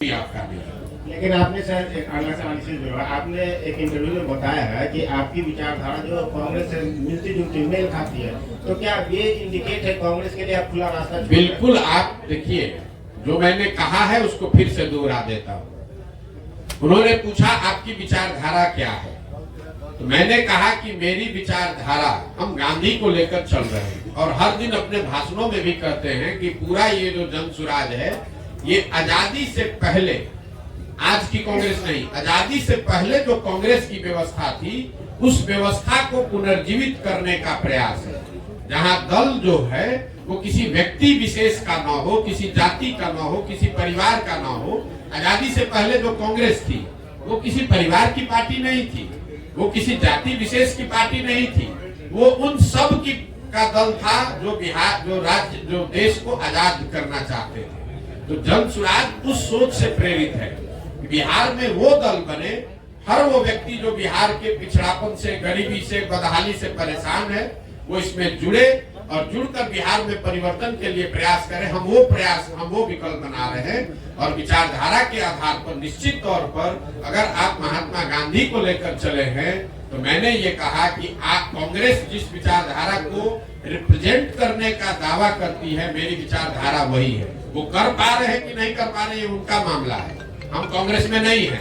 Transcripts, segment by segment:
आपका भी। लेकिन आपने सर एक आपने एक इंटरव्यू में बताया है कि आपकी विचारधारा जो कांग्रेस से मिलती जुलती मेल खाती है, तो क्या ये इंडिकेट है कांग्रेस के लिए आप खुला रास्ता? बिल्कुल, आप देखिए जो मैंने कहा है उसको फिर से दोहरा देता हूँ। उन्होंने पूछा आपकी विचारधारा क्या है, तो मैंने कहा कि मेरी विचारधारा, हम गांधी को लेकर चल रहे हैं और हर दिन अपने भाषणों में भी कहते हैं कि पूरा ये जो जन सुराज है ये आजादी से पहले, आज की कांग्रेस नहीं, आजादी से पहले जो कांग्रेस की व्यवस्था थी उस व्यवस्था को पुनर्जीवित करने का प्रयास है, जहां दल जो है वो किसी व्यक्ति विशेष का ना हो, किसी जाति का ना हो, किसी परिवार का ना हो। आजादी से पहले जो कांग्रेस थी वो किसी परिवार की पार्टी नहीं थी, वो किसी जाति विशेष की पार्टी नहीं थी, वो उन सब की का दल था जो बिहार, जो राज्य, जो देश को आजाद करना चाहते थे। तो जन सुराज उस सोच से प्रेरित है कि बिहार में वो दल बने, हर वो व्यक्ति जो बिहार के पिछड़ापन से, गरीबी से, बदहाली से परेशान है वो इसमें जुड़े और जुड़कर बिहार में परिवर्तन के लिए प्रयास करें। हम वो विकल्प बना रहे हैं और विचारधारा के आधार पर निश्चित तौर पर अगर आप महात्मा गांधी को लेकर चले हैं तो मैंने ये कहा कि आप कांग्रेस जिस विचारधारा को रिप्रेजेंट करने का दावा करती है, मेरी विचारधारा वही है। वो कर पा रहे हैं कि नहीं कर पा रहे हैं उनका मामला है, हम कांग्रेस में नहीं है।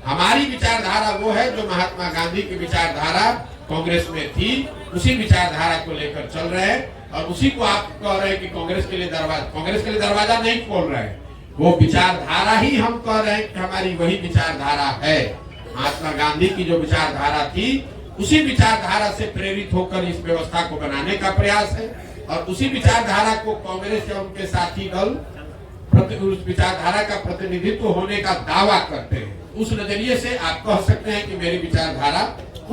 हमारी विचारधारा वो है जो महात्मा गांधी की विचारधारा कांग्रेस में थी, उसी विचारधारा को लेकर चल रहे हैं और उसी को आप कह रहे हैं कि कांग्रेस के लिए दरवाजा नहीं खोल रहे हैं। वो विचारधारा ही हम कह रहे हैं कि हमारी वही विचारधारा है। महात्मा गांधी की जो विचारधारा थी उसी विचारधारा से प्रेरित होकर इस व्यवस्था को बनाने का प्रयास है और उसी विचारधारा को कांग्रेस या उनके साथी दल उस विचारधारा का प्रतिनिधित्व होने का दावा करते हैं। उस नजरिए से आप कह सकते हैं कि मेरी विचारधारा